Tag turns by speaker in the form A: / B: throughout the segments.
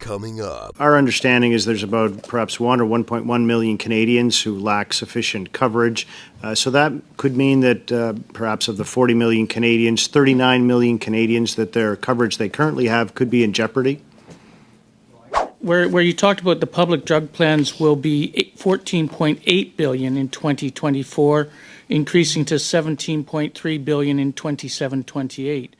A: coming up.
B: Our understanding is there's about perhaps 1 or 1.1 million Canadians who lack sufficient coverage. So that could mean that perhaps of the 40 million Canadians, 39 million Canadians that their coverage they currently have could be in jeopardy.
C: Where you talked about the public drug plans will be $14.8 billion in 2024, increasing to $17.3 billion in 27-28.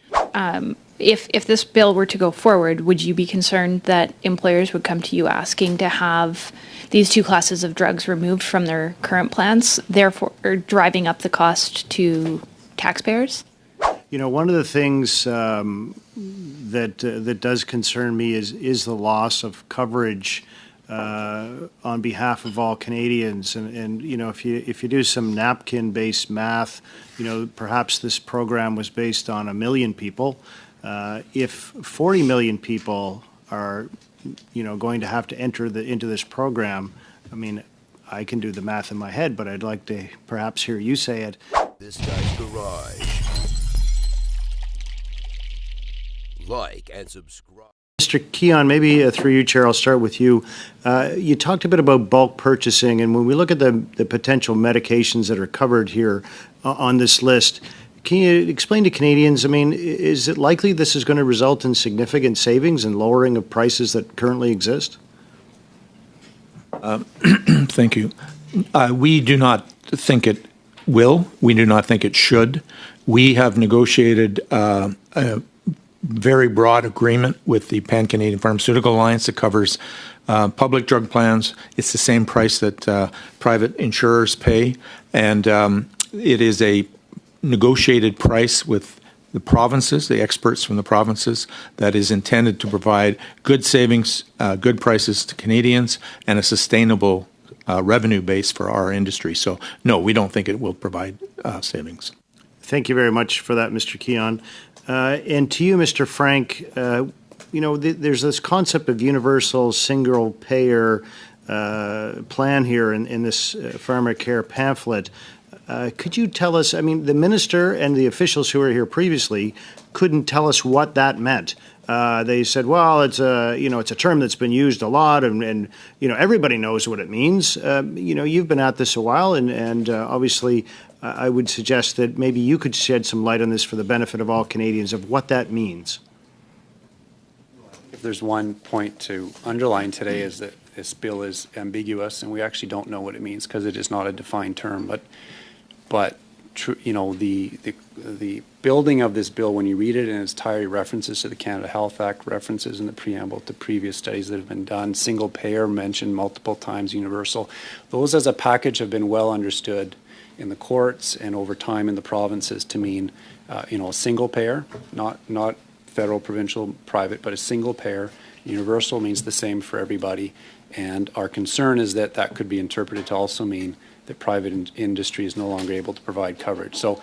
D: If this bill were to go forward, would you be concerned that employers would come to you asking to have these two classes of drugs removed from their current plans, therefore driving up the cost to taxpayers?
B: You know, one of the things that does concern me is the loss of coverage on behalf of all Canadians. And you know, if you do some napkin-based math, you know, perhaps this program was based on 1 million people. If 40 million people are, you know, going to have to enter into this program, I mean, I can do the math in my head, but I'd like to perhaps hear you say it.
A: This Guy's Garage. Like and subscribe.
B: Mr. Keon, maybe through you, Chair, I'll start with you. You talked a bit about bulk purchasing, and when we look at the potential medications that are covered here on this list, can you explain to Canadians, I mean, is it likely this is going to result in significant savings and lowering of prices that currently exist?
E: Thank you. We do not think it will. We do not think it should. We have negotiated a very broad agreement with the Pan-Canadian Pharmaceutical Alliance that covers public drug plans. It's the same price that private insurers pay, and it is a negotiated price with the provinces, the experts from the provinces, that is intended to provide good savings, good prices to Canadians, and a sustainable revenue base for our industry. So, no, we don't think it will provide savings.
B: Thank you very much for that, Mr. Keon. And to you, Mr. Frank, you know, there's this concept of universal single-payer plan here in this Pharmacare pamphlet. Could you tell us, I mean, the minister and the officials who were here previously couldn't tell us what that meant. They said, well, it's a term that's been used a lot, and you know, everybody knows what it means. You know, you've been at this a while, and obviously I would suggest that maybe you could shed some light on this for the benefit of all Canadians of what that means.
F: If there's one point to underline today is that this bill is ambiguous, and we actually don't know what it means because it is not a defined term. But you know, the building of this bill, when you read it in its entirety, references to the Canada Health Act, references in the preamble to previous studies that have been done, single payer mentioned multiple times, universal. Those as a package have been well understood in the courts and over time in the provinces to mean, you know, a single payer, not federal, provincial, private, but a single payer. Universal means the same for everybody. And our concern is that that could be interpreted to also mean that private industry is no longer able to provide coverage. So,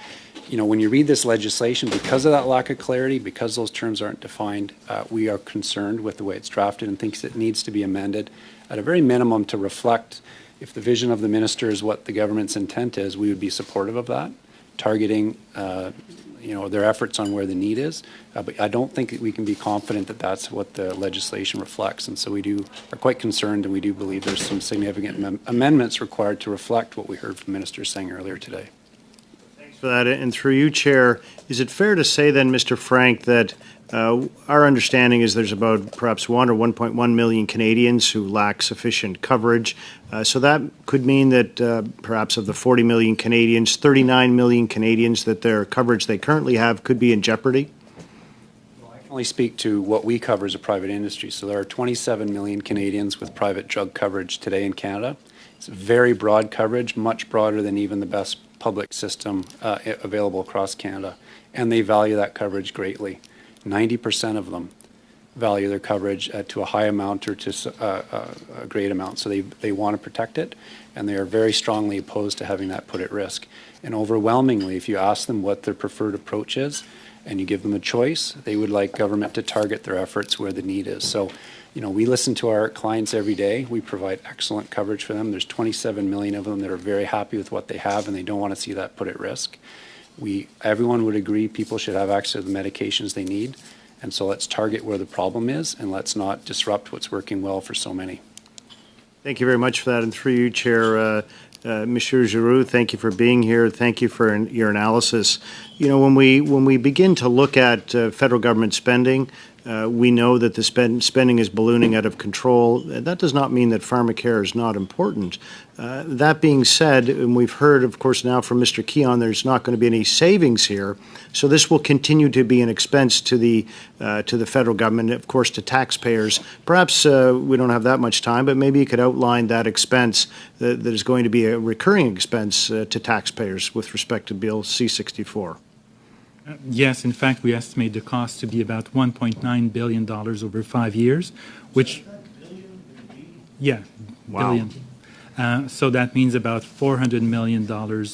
F: you know, when you read this legislation, because of that lack of clarity, because those terms aren't defined, we are concerned with the way it's drafted and thinks it needs to be amended at a very minimum to reflect, if the vision of the minister is what the government's intent is, we would be supportive of that, targeting you know, their efforts on where the need is. But I don't think that we can be confident that that's what the legislation reflects. And so we are quite concerned, and we do believe there's some significant amendments required to reflect what we heard from the minister saying earlier today.
B: Thanks for that. And through you, Chair, is it fair to say then, Mr. Frank, that our understanding is there's about perhaps 1 or 1.1 million Canadians who lack sufficient coverage. So that could mean that perhaps of the 40 million Canadians, 39 million Canadians that their coverage they currently have could be in jeopardy?
F: Well, I can only speak to what we cover as a private industry. So there are 27 million Canadians with private drug coverage today in Canada. It's very broad coverage, much broader than even the best public system available across Canada. And they value that coverage greatly. 90% of them value their coverage to a high amount or to a great amount. So they want to protect it, and they are very strongly opposed to having that put at risk. And overwhelmingly, if you ask them what their preferred approach is and you give them a choice, they would like government to target their efforts where the need is. So, you know, we listen to our clients every day. We provide excellent coverage for them. There's 27 million of them that are very happy with what they have, and they don't want to see that put at risk. Everyone would agree people should have access to the medications they need, And so let's target where the problem is, and let's not disrupt what's working well for so many.
B: Thank you very much for that. And through you, Chair, Monsieur Giroux, thank you for being here. Thank you for your analysis. You know, when we begin to look at federal government spending, we know that the spending is ballooning out of control. That does not mean that Pharmacare is not important. That being said, and we've heard, of course, now from Mr. Keon, there's not going to be any savings here. So this will continue to be an expense to the federal government, of course, to taxpayers. Perhaps we don't have that much time, but maybe you could outline that expense that is going to be a recurring expense to taxpayers with respect to Bill C-64.
G: Yes, in fact, we estimate the cost to be about $1.9 billion over 5 years, which, yeah,
B: Wow.
G: billion. So that means about $400 million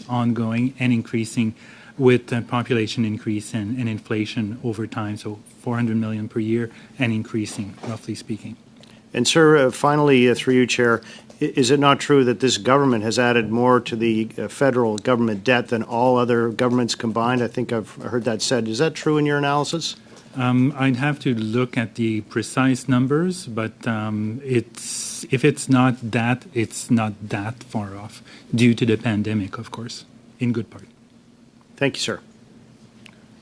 G: ongoing and increasing with population increase and inflation over time. So $400 million per year and increasing, roughly speaking.
B: And, sir, finally, through you, Chair, is it not true that this government has added more to the federal government debt than all other governments combined? I think I've heard that said. Is that true in your analysis?
G: I'd have to look at the precise numbers, but if it's not that far off, due to the pandemic, of course, in good part.
B: Thank you, sir.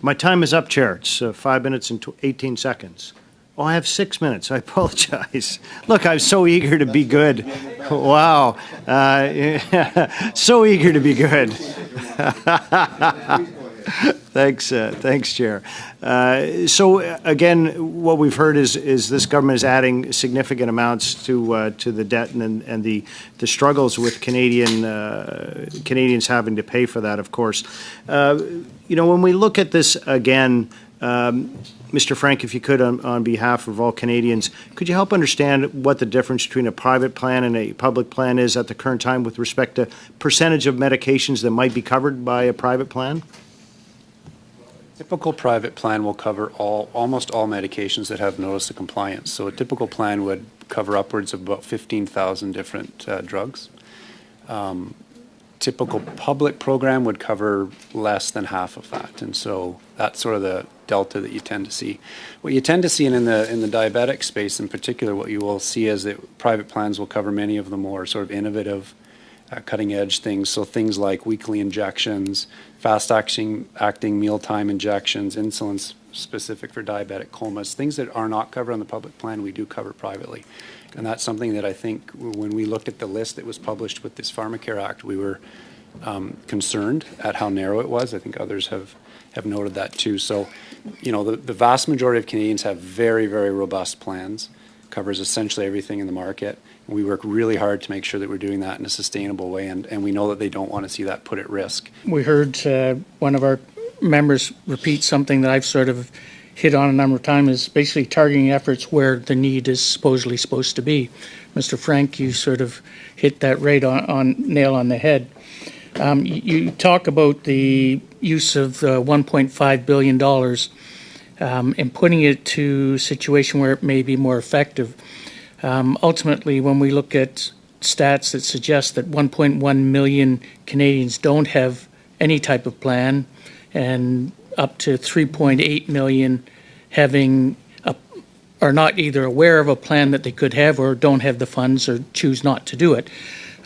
B: My time is up, Chair. It's 5 minutes and 18 seconds. Oh, I have 6 minutes. I apologize. Look, I'm so eager to be good. Wow. So eager to be good. Thanks, Chair. So again, what we've heard is this government is adding significant amounts to the debt and the struggles with Canadians having to pay for that, of course. You know, when we look at this again, Mr. Frank, if you could, on behalf of all Canadians, could you help understand what the difference between a private plan and a public plan is at the current time with respect to percentage of medications that might be covered by a private plan?
F: Typical private plan will cover almost all medications that have notice of compliance. So a typical plan would cover upwards of about 15,000 different drugs. Typical public program would cover less than half of that, and so that's sort of the delta that you tend to see. What you tend to see in the diabetic space in particular, what you will see is that private plans will cover many of the more sort of innovative, cutting-edge things. So things like weekly injections, fast-acting mealtime injections, insulin specific for diabetic comas, things that are not covered on the public plan, we do cover privately. And that's something that I think when we looked at the list that was published with this Pharmacare Act, we were concerned at how narrow it was. I think others have noted that too. So, you know, the vast majority of Canadians have very, very robust plans, covers essentially everything in the market. We work really hard to make sure that we're doing that in a sustainable way, and we know that they don't want to see that put at risk.
C: We heard one of our members repeat something that I've sort of hit on a number of times, is basically targeting efforts where the need is supposedly supposed to be. Mr. Frank, you sort of hit that right on nail on the head. You talk about the use of $1.5 billion and putting it to a situation where it may be more effective. Ultimately, when we look at stats that suggest that 1.1 million Canadians don't have any type of plan, and up to 3.8 million are not either aware of a plan that they could have or don't have the funds or choose not to do it.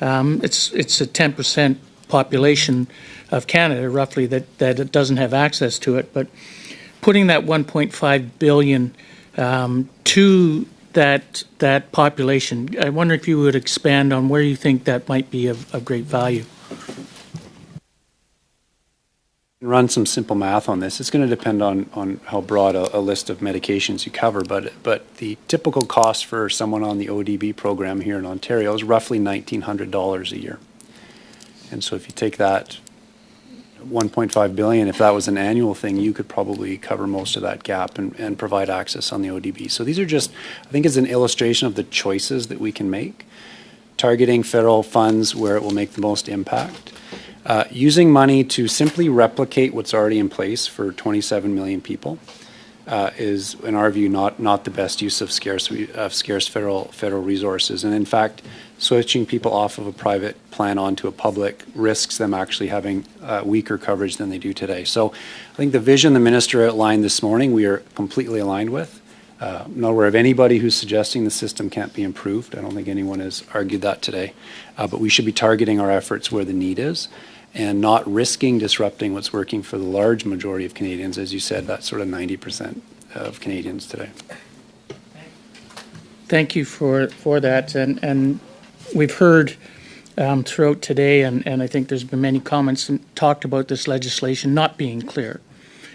C: It's a 10% population of Canada, roughly, that it doesn't have access to it. But putting that 1.5 billion to that population, I wonder if you would expand on where you think that might be of great value.
F: Run some simple math on this. It's going to depend on how broad a list of medications you cover, but the typical cost for someone on the ODB program here in Ontario is roughly $1,900 a year. And so if you take that 1.5 billion, if that was an annual thing, you could probably cover most of that gap and provide access on the ODB. So these are just, I think it's an illustration of the choices that we can make, targeting federal funds where it will make the most impact. Using money to simply replicate what's already in place for 27 million people. is, in our view, not the best use of scarce federal resources. And in fact, switching people off of a private plan onto a public risks them actually having weaker coverage than they do today. So I think the vision the minister outlined this morning, we are completely aligned with. I'm not aware of anybody who's suggesting the system can't be improved. I don't think anyone has argued that today. But we should be targeting our efforts where the need is and not risking disrupting what's working for the large majority of Canadians. As you said, that's sort of 90% of Canadians today.
C: Thank you for that. And we've heard throughout today, and I think there's been many comments and talked about this legislation not being clear.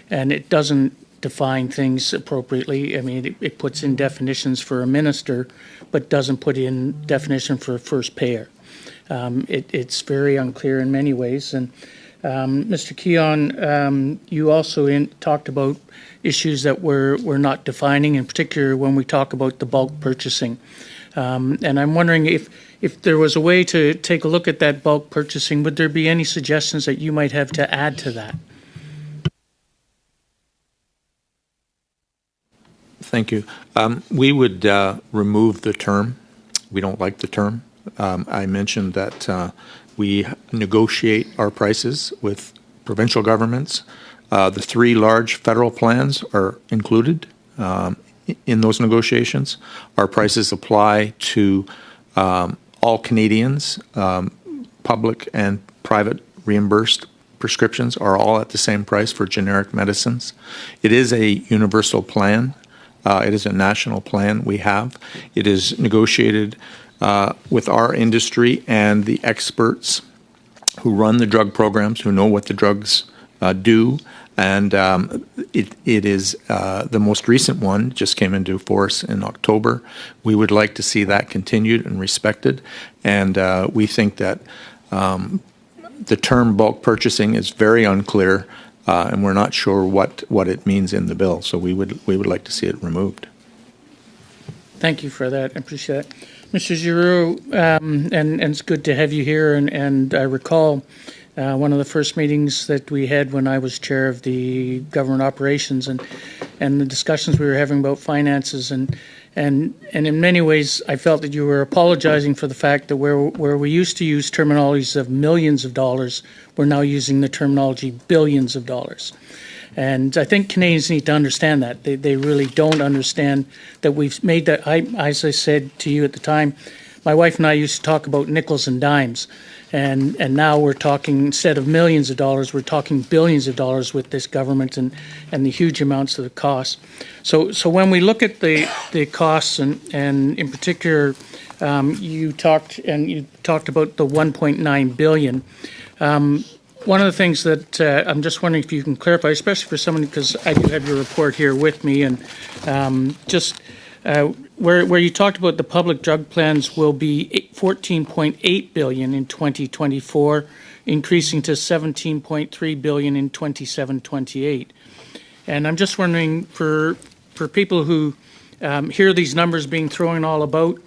C: And it doesn't define things appropriately. I mean, it puts in definitions for a minister, but doesn't put in definition for a first payer. It's very unclear in many ways. And Mr. Keon, you also talked about issues that we're not defining, in particular when we talk about the bulk purchasing. And I'm wondering if there was a way to take a look at that bulk purchasing, would there be any suggestions that you might have to add to that?
E: Thank you. We would remove the term. We don't like the term. I mentioned that we negotiate our prices with provincial governments. The 3 large federal plans are included in those negotiations. Our prices apply to all Canadians. Public and private reimbursed prescriptions are all at the same price for generic medicines. It is a universal plan. It is a national plan we have. It is negotiated with our industry and the experts who run the drug programs, who know what the drugs do. And it is the most recent one, just came into force in October. We would like to see that continued and respected. And we think that the term bulk purchasing is very unclear, and we're not sure what it means in the bill. So we would like to see it removed.
C: Thank you for that. I appreciate it. Mr. Giroux, and it's good to have you here. And I recall one of the first meetings that we had when I was chair of the government operations and the discussions we were having about finances. And in many ways, I felt that you were apologizing for the fact that where we used to use terminologies of millions of dollars, we're now using the terminology billions of dollars. And I think Canadians need to understand that. They really don't understand that we've made that. As I said to you at the time, my wife and I used to talk about nickels and dimes. And now we're talking, instead of millions of dollars, we're talking billions of dollars with this government and the huge amounts of the costs. So when we look at the costs, and in particular, you talked about the $1.9 billion. One of the things that I'm just wondering if you can clarify, especially for someone, because I do have your report here with me, and where you talked about the public drug plans will be $14.8 billion in 2024, increasing to $17.3 billion in 27-28. And I'm just wondering, for people who hear these numbers being thrown all about,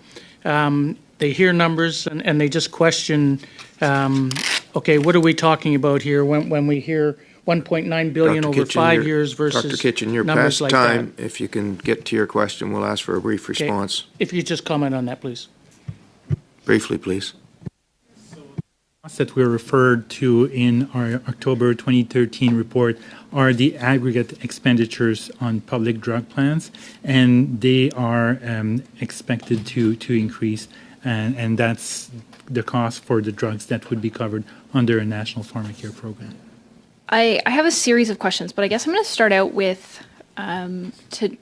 C: they hear numbers and they just question, okay, what are we talking about here when we hear 1.9 billion over 5 years versus
H: Dr. Kitchen, you're
C: numbers
H: past
C: like
H: time.
C: that?
H: If you can get to your question, we'll ask for a brief
C: Okay.
H: response.
C: If you just comment on that, please.
H: Briefly, please.
G: Costs that were referred to in our October 2013 report are the aggregate expenditures on public drug plans, and they are expected to increase, and that's the cost for the drugs that would be covered under a national Pharmacare program.
D: I have a series of questions, but I guess I'm going to start out with to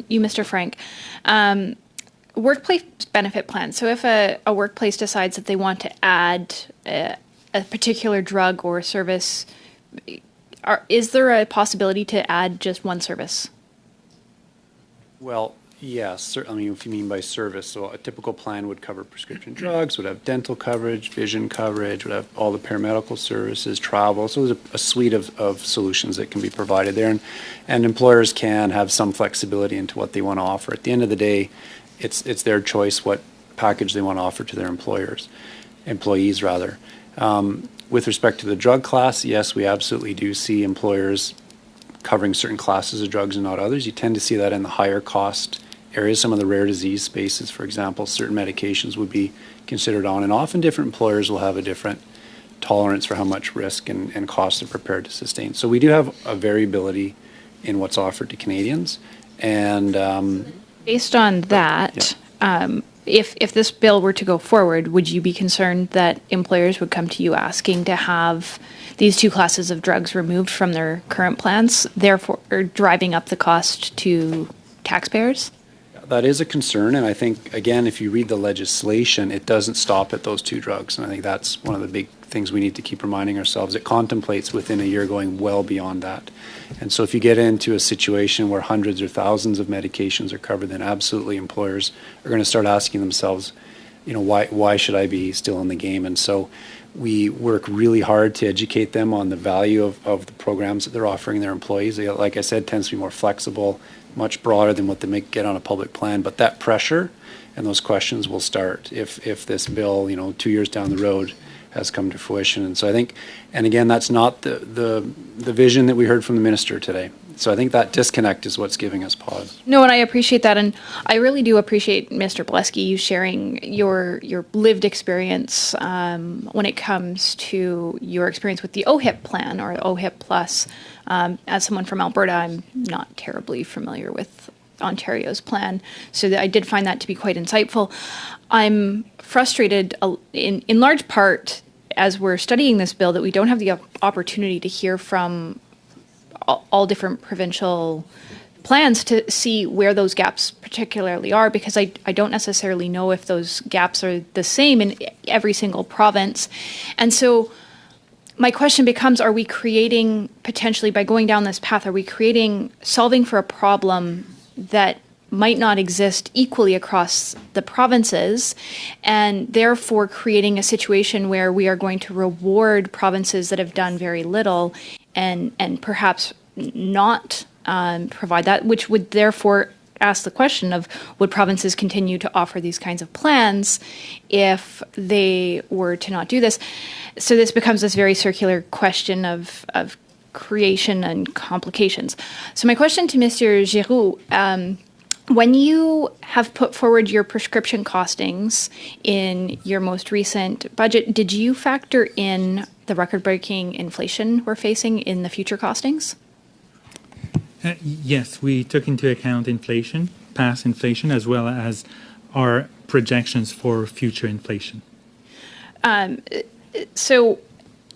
D: you, Mr. Frank. Workplace benefit plan. So if a workplace decides that they want to add a particular drug or service, is there a possibility to add just one service?
F: Well, yes. I mean, if you mean by service, so a typical plan would cover prescription drugs, would have dental coverage, vision coverage, would have all the paramedical services, travel. So there's a suite of solutions that can be provided there. And employers can have some flexibility into what they want to offer. At the end of the day, it's their choice what package they want to offer to their employees rather. With respect to the drug class, yes, we absolutely do see employers covering certain classes of drugs and not others. You tend to see that in the higher cost areas. Some of the rare disease spaces, for example, certain medications would be considered on, and often different employers will have a different tolerance for how much risk and cost they're prepared to sustain. So we do have a variability in what's offered to Canadians. And
D: based on that, if this bill were to go forward, would you be concerned that employers would come to you asking to have these two classes of drugs removed from their current plans, therefore driving up the cost to taxpayers?
F: that is a concern, and I think, again, if you read the legislation, it doesn't stop at those two drugs, and I think that's one of the big things we need to keep reminding ourselves. It contemplates within a year going well beyond that. And so if you get into a situation where hundreds or thousands of medications are covered, then absolutely employers are going to start asking themselves, you know, why should I be still in the game? And so we work really hard to educate them on the value of the programs that they're offering their employees. They, like I said, tends to be more flexible, much broader than what they may get on a public plan. But that pressure and those questions will start if this bill, you know, 2 years down the road has come to fruition. And so I think, and again, that's not the vision that we heard from the minister today. So I think that disconnect is what's giving us pause.
D: No, and I appreciate that. And I really do appreciate, Mr. Blesky, you sharing your lived experience when it comes to your experience with the OHIP plan or OHIP Plus. As someone from Alberta, I'm not terribly familiar with Ontario's plan. So I did find that to be quite insightful. I'm frustrated in large part as we're studying this bill that we don't have the opportunity to hear from all different provincial plans to see where those gaps particularly are, because I don't necessarily know if those gaps are the same in every single province. And so my question becomes, are we creating, potentially by going down this path, are we solving for a problem that might not exist equally across the provinces, and therefore creating a situation where we are going to reward provinces that have done very little and perhaps not provide that, which would therefore ask the question of, would provinces continue to offer these kinds of plans if they were to not do this? So this becomes this very circular question of creation and complications. So my question to Mr. Giroux, when you have put forward your prescription costings in your most recent budget, did you factor in the record-breaking inflation we're facing in the future costings?
G: Yes, we took into account inflation, past inflation, as well as our projections for future inflation.
D: So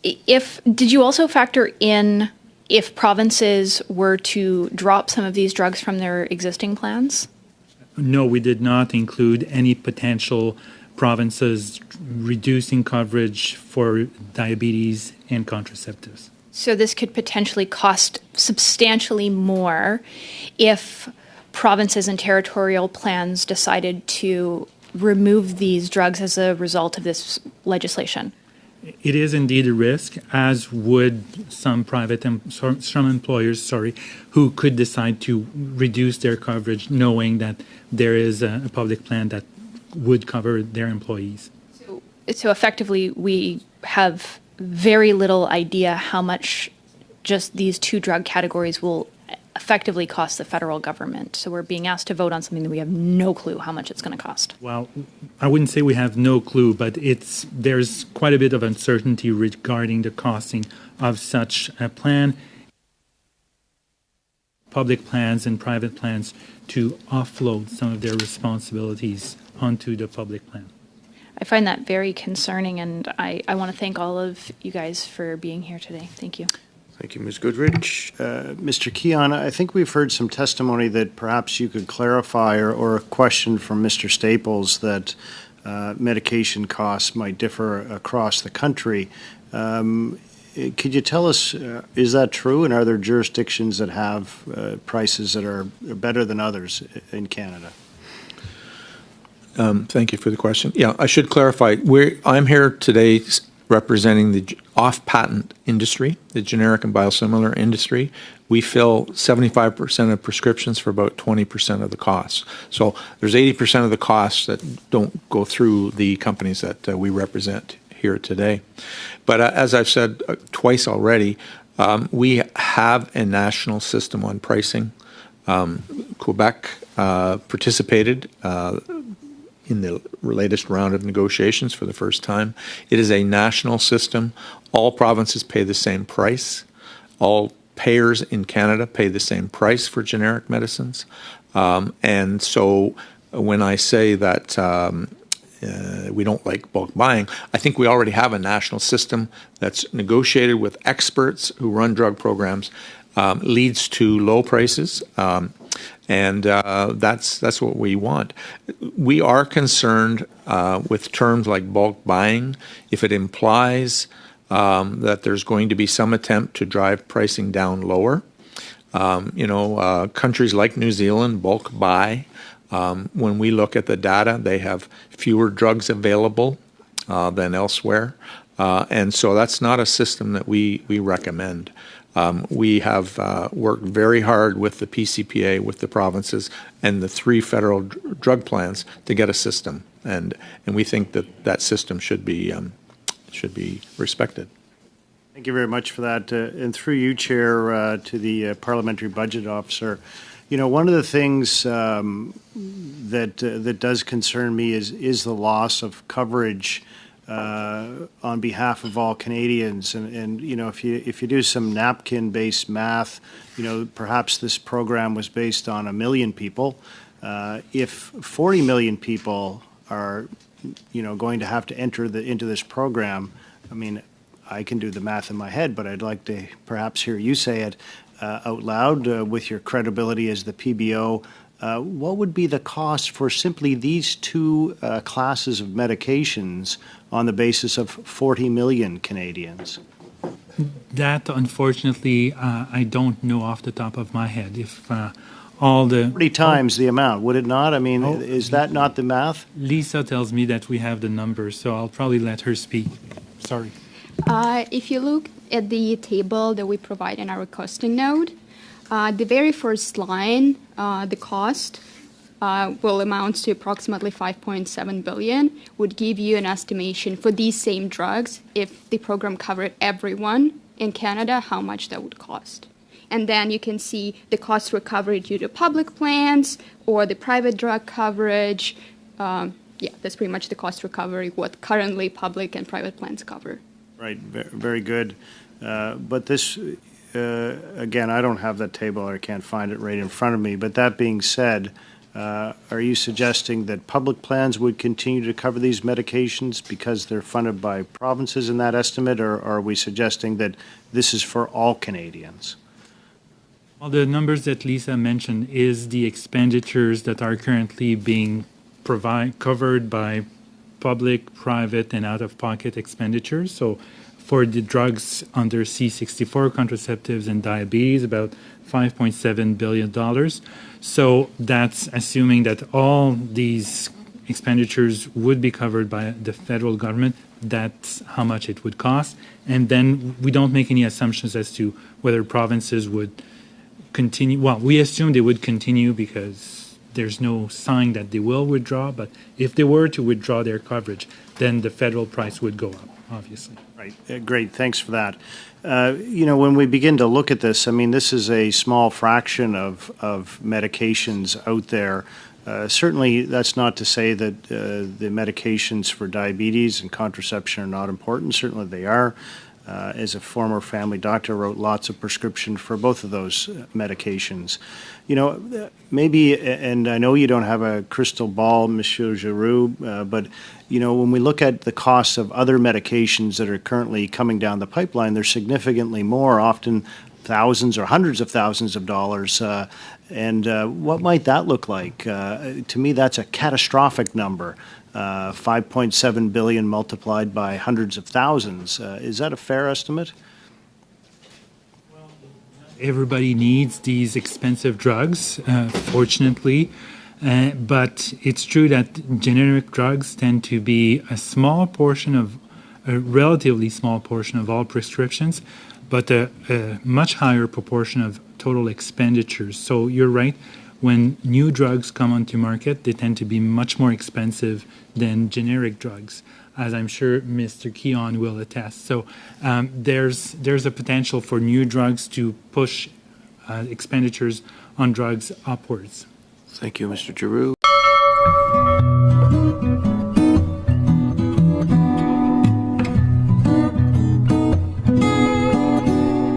D: did you also factor in if provinces were to drop some of these drugs from their existing plans?
G: No, we did not include any potential provinces reducing coverage for diabetes and contraceptives.
D: So this could potentially cost substantially more if provinces and territorial plans decided to remove these drugs as a result of this legislation.
G: It is indeed a risk, as would some some employers, who could decide to reduce their coverage, knowing that there is a public plan that would cover their employees.
D: So effectively, we have very little idea how much just these two drug categories will effectively cost the federal government. So we're being asked to vote on something that we have no clue how much it's going to cost.
G: Well, I wouldn't say we have no clue, but there's quite a bit of uncertainty regarding the costing of such a plan. Public plans and private plans to offload some of their responsibilities onto the public plan.
D: I find that very concerning, and I want to thank all of you guys for being here today. Thank you.
H: Thank you, Ms. Goodrich.
B: Mr. Keon, I think we've heard some testimony that perhaps you could clarify, or a question from Mr. Staples that medication costs might differ across the country. Could you tell us, is that true, and are there jurisdictions that have prices that are better than others in Canada?
E: Thank you for the question. Yeah, I should clarify. I'm here today representing the off-patent industry, the generic and biosimilar industry. We fill 75% of prescriptions for about 20% of the costs. So there's 80% of the costs that don't go through the companies that we represent here today. But as I've said twice already, We have a national system on pricing. Quebec participated in the latest round of negotiations for the first time. It is a national system. All provinces pay the same price. All payers in Canada pay the same price for generic medicines. And so when I say that we don't like bulk buying, I think we already have a national system that's negotiated with experts who run drug programs, leads to low prices. And that's what we want. We are concerned with terms like bulk buying if it implies that there's going to be some attempt to drive pricing down lower. Countries like New Zealand bulk buy. When we look at the data, they have fewer drugs available than elsewhere. And so that's not a system that we recommend. We have worked very hard with the PCPA, with the provinces, and the 3 federal drug plans to get a system, and we think that system should be respected.
B: Thank you very much for that. And through you, Chair, to the Parliamentary Budget Officer, one of the things that does concern me is the loss of coverage on behalf of all Canadians, and if you do some napkin-based math, perhaps this program was based on 1 million people. If 40 million people are, going to have to enter into this program, I mean, I can do the math in my head, but I'd like to perhaps hear you say it out loud with your credibility as the PBO. What would be the cost for simply these 2 classes of medications on the basis of 40 million Canadians?
G: That, unfortunately, I don't know off the top of my head. If all the
B: 40 times the amount, would it not? I mean, is that not the math?
G: Lisa tells me that we have the numbers, so I'll probably let her speak. Sorry.
I: If you look at the table that we provide in our costing note, the very first line, the cost will amount to approximately 5.7 billion, would give you an estimation for these same drugs, if the program covered everyone in Canada, how much that would cost. And then you can see the cost recovery due to public plans or the private drug coverage. That's pretty much the cost recovery, what currently public and private plans cover.
B: Right, very good. But this, again, I don't have that table, or I can't find it right in front of me. But that being said, are you suggesting that public plans would continue to cover these medications because they're funded by provinces in that estimate, or are we suggesting that this is for all Canadians?
G: Well, the numbers that Lisa mentioned is the expenditures that are currently being covered by public, private, and out-of-pocket expenditures. So for the drugs under C64, contraceptives and diabetes, about $5.7 billion. So that's assuming that all these expenditures would be covered by the federal government. That's how much it would cost. And then we don't make any assumptions as to whether provinces would continue. Well, we assume they would continue because there's no sign that they will withdraw. But if they were to withdraw their coverage, then the federal price would go up, obviously.
B: Right. Great. Thanks for that. When we begin to look at this, I mean, this is a small fraction of medications out there. Certainly, that's not to say that the medications for diabetes and contraception are not important. Certainly, they are. As a former family doctor, wrote lots of prescriptions for both of those medications. Maybe, and I know you don't have a crystal ball, Monsieur Giroux, but, when we look at the costs of other medications that are currently coming down the pipeline, they're significantly more, often thousands or hundreds of thousands of dollars. And what might that look like? To me, that's a catastrophic number. 5.7 billion multiplied by hundreds of thousands. Is that a fair estimate?
G: Everybody needs these expensive drugs, fortunately. But it's true that generic drugs tend to be a relatively small portion of all prescriptions, but a much higher proportion of total expenditures. So you're right. When new drugs come onto market, they tend to be much more expensive than generic drugs. as I'm sure Mr. Keon will attest. So there's a potential for new drugs to push expenditures on drugs upwards.
H: Thank you, Mr. Giroux.